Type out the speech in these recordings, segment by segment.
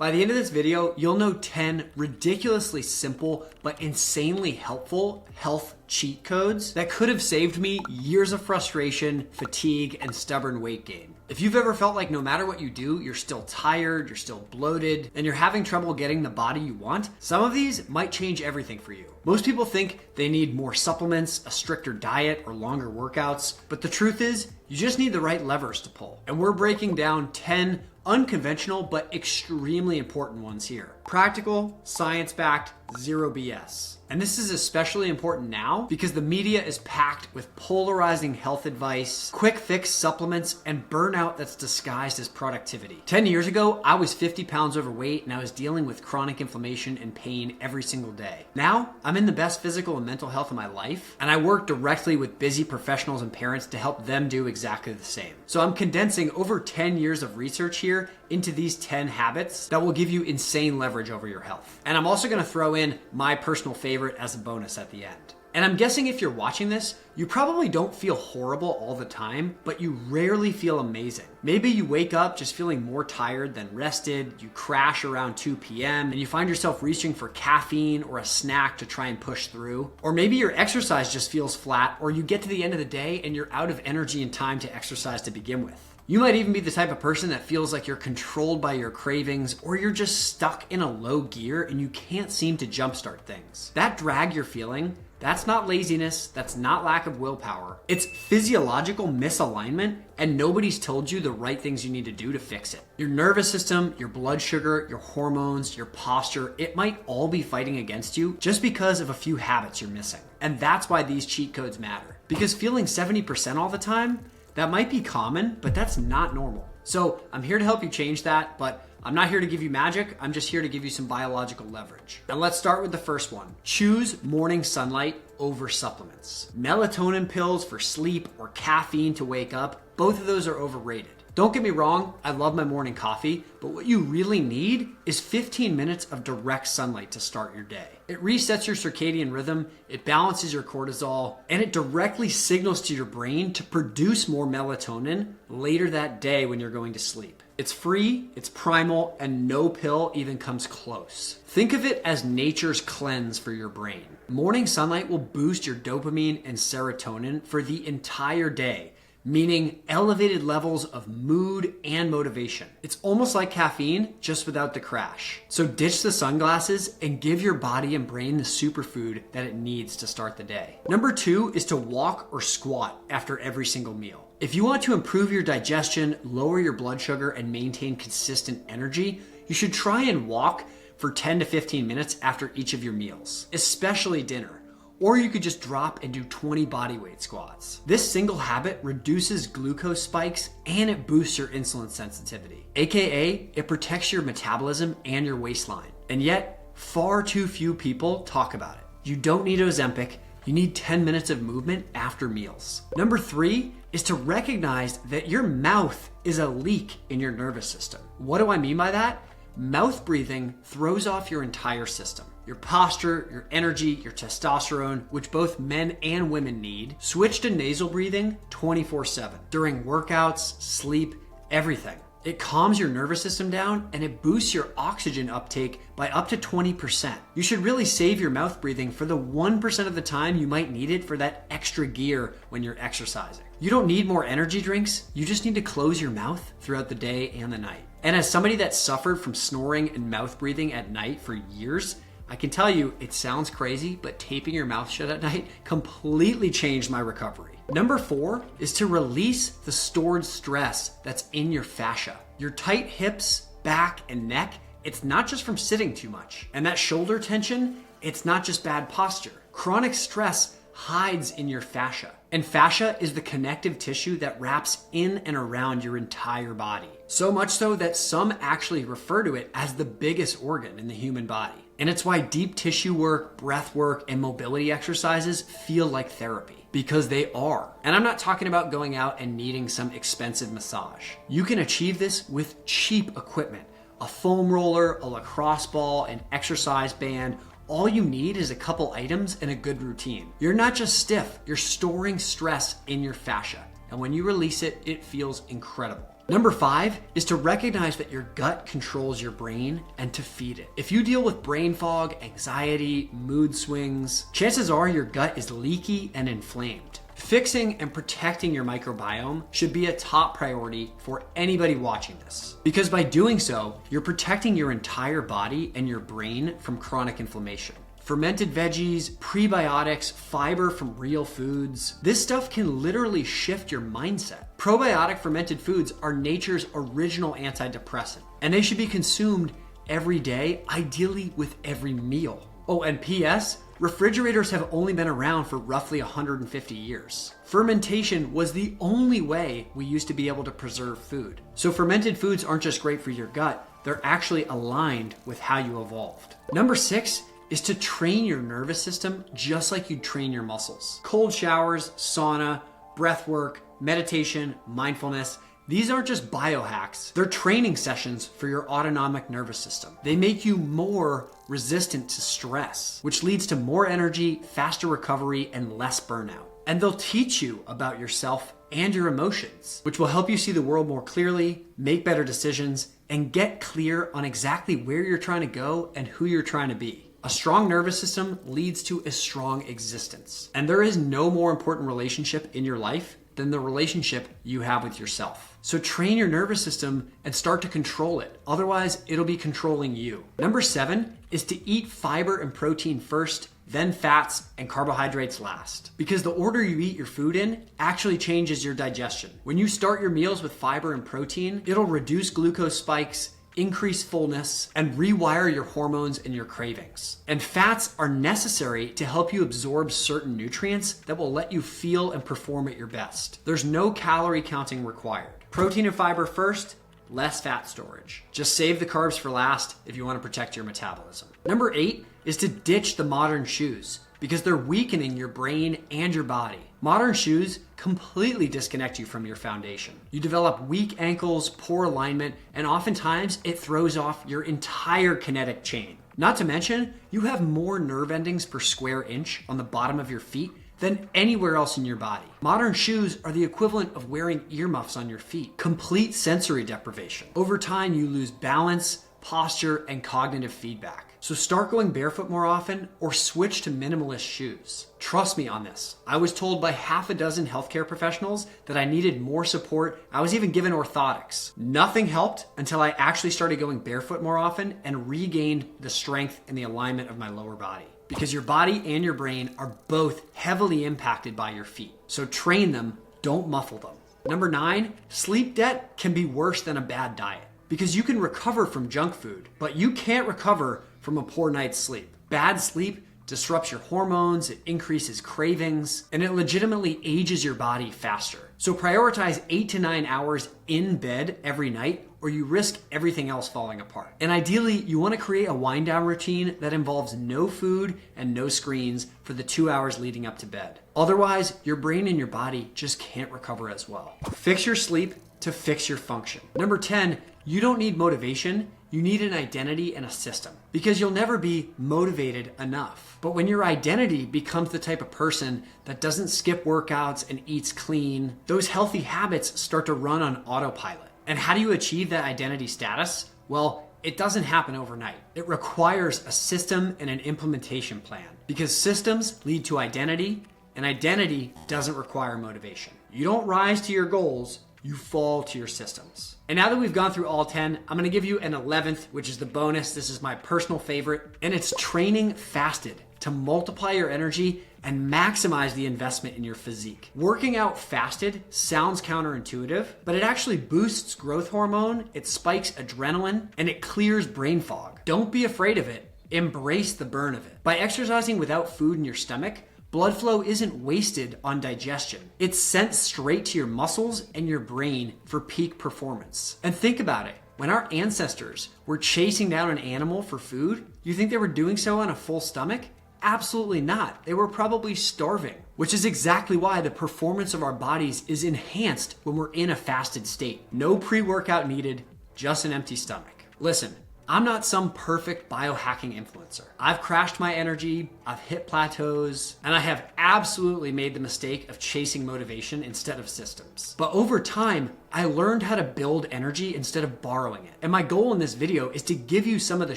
By the end of this video, you'll know 10 ridiculously simple but insanely helpful health cheat codes that could have saved me years of frustration, fatigue, and stubborn weight gain. If you've ever felt like no matter what you do, you're still tired, you're still bloated, and you're having trouble getting the body you want, some of these might change everything for you. Most people think they need more supplements, a stricter diet, or longer workouts, but the truth is, you just need the right levers to pull. And we're breaking down 10 unconventional but extremely important ones here. Practical, science-backed, zero BS. And this is especially important now because the media is packed with polarizing health advice, quick fix supplements, and burnout that's disguised as productivity. 10 years ago, I was 50 pounds overweight and I was dealing with chronic inflammation and pain every single day. Now, I'm in the best physical and mental health of my life, and I work directly with busy professionals and parents to help them do exactly the same. So I'm condensing over 10 years of research here into these 10 habits that will give you insane leverage over your health. And I'm also gonna throw in my personal favorite as a bonus at the end. And I'm guessing if you're watching this, you probably don't feel horrible all the time, but you rarely feel amazing. Maybe you wake up just feeling more tired than rested, you crash around 2 p.m., and you find yourself reaching for caffeine or a snack to try and push through. Or maybe your exercise just feels flat, or you get to the end of the day and you're out of energy and time to exercise to begin with. You might even be the type of person that feels like you're controlled by your cravings, or you're just stuck in a low gear and you can't seem to jumpstart things. That drag you're feeling, that's not laziness, that's not lack of willpower. It's physiological misalignment, and nobody's told you the right things you need to do to fix it. Your nervous system, your blood sugar, your hormones, your posture, it might all be fighting against you just because of a few habits you're missing. And that's why these cheat codes matter. Because feeling 70% all the time, that might be common, but that's not normal. So I'm here to help you change that, but I'm not here to give you magic. I'm just here to give you some biological leverage. And let's start with the first one. Choose morning sunlight over supplements. Melatonin pills for sleep or caffeine to wake up, both of those are overrated. Don't get me wrong, I love my morning coffee, but what you really need is 15 minutes of direct sunlight to start your day. It resets your circadian rhythm, it balances your cortisol, and it directly signals to your brain to produce more melatonin later that day when you're going to sleep. It's free, it's primal, and no pill even comes close. Think of it as nature's cleanse for your brain. Morning sunlight will boost your dopamine and serotonin for the entire day, meaning elevated levels of mood and motivation. It's almost like caffeine, just without the crash. So ditch the sunglasses and give your body and brain the superfood that it needs to start the day. Number 2 is to walk or squat after every single meal. If you want to improve your digestion, lower your blood sugar, and maintain consistent energy, you should try and walk for 10 to 15 minutes after each of your meals, especially dinner. Or you could just drop and do 20 bodyweight squats. This single habit reduces glucose spikes and it boosts your insulin sensitivity. AKA, it protects your metabolism and your waistline. And yet, far too few people talk about it. You don't need Ozempic, you need 10 minutes of movement after meals. Number 3 is to recognize that your mouth is a leak in your nervous system. What do I mean by that? Mouth breathing throws off your entire system. Your posture, your energy, your testosterone, which both men and women need. Switch to nasal breathing 24/7. During workouts, sleep, everything. It calms your nervous system down and it boosts your oxygen uptake by up to 20%. You should really save your mouth breathing for the 1% of the time you might need it for that extra gear when you're exercising. You don't need more energy drinks, you just need to close your mouth throughout the day and the night. And as somebody that suffered from snoring and mouth breathing at night for years, I can tell you it sounds crazy, but taping your mouth shut at night completely changed my recovery. Number 4 is to release the stored stress that's in your fascia. Your tight hips, back, and neck, it's not just from sitting too much. And that shoulder tension, it's not just bad posture. Chronic stress hides in your fascia. And fascia is the connective tissue that wraps in and around your entire body. So much so that some actually refer to it as the biggest organ in the human body. And it's why deep tissue work, breath work, and mobility exercises feel like therapy. Because they are. And I'm not talking about going out and needing some expensive massage. You can achieve this with cheap equipment. A foam roller, a lacrosse ball, an exercise band. All you need is a couple items and a good routine. You're not just stiff, you're storing stress in your fascia. And when you release it, it feels incredible. Number 5 is to recognize that your gut controls your brain and to feed it. If you deal with brain fog, anxiety, mood swings, chances are your gut is leaky and inflamed. Fixing and protecting your microbiome should be a top priority for anybody watching this. Because by doing so, you're protecting your entire body and your brain from chronic inflammation. Fermented veggies, prebiotics, fiber from real foods. This stuff can literally shift your mindset. Probiotic fermented foods are nature's original antidepressant, and they should be consumed every day, ideally with every meal. Oh, and P.S., refrigerators have only been around for roughly 150 years. Fermentation was the only way we used to be able to preserve food. So fermented foods aren't just great for your gut, they're actually aligned with how you evolved. Number 6 is to train your nervous system just like you'd train your muscles. Cold showers, sauna, breath work, meditation, mindfulness, these aren't just biohacks. They're training sessions for your autonomic nervous system. They make you more resistant to stress, which leads to more energy, faster recovery, and less burnout. And they'll teach you about yourself and your emotions, which will help you see the world more clearly, make better decisions, and get clear on exactly where you're trying to go and who you're trying to be. A strong nervous system leads to a strong existence. And there is no more important relationship in your life than the relationship you have with yourself. So train your nervous system and start to control it. Otherwise, it'll be controlling you. Number 7 is to eat fiber and protein first, then fats and carbohydrates last. Because the order you eat your food in actually changes your digestion. When you start your meals with fiber and protein, it'll reduce glucose spikes, increase fullness, and rewire your hormones and your cravings. And fats are necessary to help you absorb certain nutrients that will let you feel and perform at your best. There's no calorie counting required. Protein and fiber first, less fat storage. Just save the carbs for last if you want to protect your metabolism. Number 8 is to ditch the modern shoes because they're weakening your brain and your body. Modern shoes completely disconnect you from your foundation. You develop weak ankles, poor alignment, and oftentimes it throws off your entire kinetic chain. Not to mention, you have more nerve endings per square inch on the bottom of your feet than anywhere else in your body. Modern shoes are the equivalent of wearing earmuffs on your feet. Complete sensory deprivation. Over time, you lose balance, posture, and cognitive feedback. So start going barefoot more often or switch to minimalist shoes. Trust me on this. I was told by half a dozen healthcare professionals that I needed more support. I was even given orthotics. Nothing helped until I actually started going barefoot more often and regained the strength and the alignment of my lower body. Because your body and your brain are both heavily impacted by your feet. So train them, don't muffle them. Number 9, sleep debt can be worse than a bad diet. Because you can recover from junk food, but you can't recover from a poor night's sleep. Bad sleep disrupts your hormones, it increases cravings, and it legitimately ages your body faster. So prioritize 8 to 9 hours in bed every night, or you risk everything else falling apart. And ideally, you want to create a wind down routine that involves no food and no screens for the 2 hours leading up to bed. Otherwise, your brain and your body just can't recover as well. Fix your sleep to fix your function. Number 10, you don't need motivation, you need an identity and a system. Because you'll never be motivated enough. But when your identity becomes the type of person that doesn't skip workouts and eats clean, those healthy habits start to run on autopilot. And how do you achieve that identity status? Well, it doesn't happen overnight. It requires a system and an implementation plan. Because systems lead to identity, and identity doesn't require motivation. You don't rise to your goals, you fall to your systems. And now that we've gone through all 10, I'm gonna give you an 11th, which is the bonus. This is my personal favorite, and it's training fasted to multiply your energy and maximize the investment in your physique. Working out fasted sounds counterintuitive, but it actually boosts growth hormone, it spikes adrenaline, and it clears brain fog. Don't be afraid of it. Embrace the burn of it. By exercising without food in your stomach, blood flow isn't wasted on digestion. It's sent straight to your muscles and your brain for peak performance. And think about it. When our ancestors were chasing down an animal for food, you think they were doing so on a full stomach? Absolutely not. They were probably starving, which is exactly why the performance of our bodies is enhanced when we're in a fasted state. No pre-workout needed, just an empty stomach. Listen, I'm not some perfect biohacking influencer. I've crashed my energy, I've hit plateaus, and I have absolutely made the mistake of chasing motivation instead of systems. But over time, I learned how to build energy instead of borrowing it. And my goal in this video is to give you some of the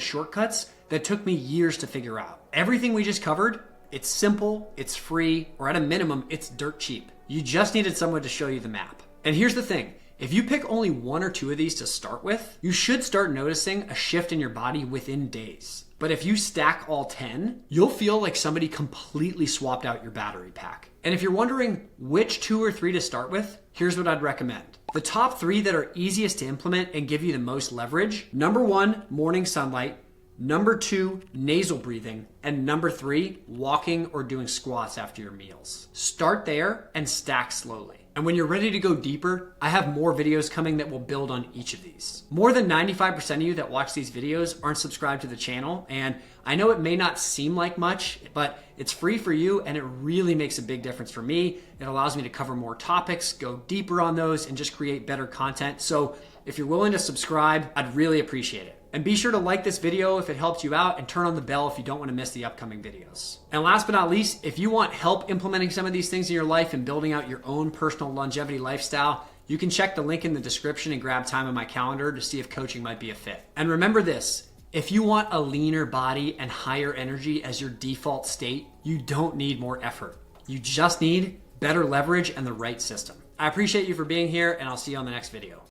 shortcuts that took me years to figure out. Everything we just covered, it's simple, it's free, or at a minimum, it's dirt cheap. You just needed someone to show you the map. And here's the thing. If you pick only one or two of these to start with, you should start noticing a shift in your body within days. But if you stack all 10, you'll feel like somebody completely swapped out your battery pack. And if you're wondering which 2 or 3 to start with, here's what I'd recommend. The top 3 that are easiest to implement and give you the most leverage: number 1, morning sunlight; number 2, nasal breathing; and number 3, walking or doing squats after your meals. Start there and stack slowly. And when you're ready to go deeper, I have more videos coming that will build on each of these. More than 95% of you that watch these videos aren't subscribed to the channel, and I know it may not seem like much, but it's free for you and it really makes a big difference for me. It allows me to cover more topics, go deeper on those, and just create better content. So if you're willing to subscribe, I'd really appreciate it. And be sure to like this video if it helped you out, and turn on the bell if you don't want to miss the upcoming videos. And last but not least, if you want help implementing some of these things in your life and building out your own personal longevity lifestyle, you can check the link in the description and grab time in my calendar to see if coaching might be a fit. And remember this, if you want a leaner body and higher energy as your default state, you don't need more effort. You just need better leverage and the right system. I appreciate you for being here, and I'll see you on the next video.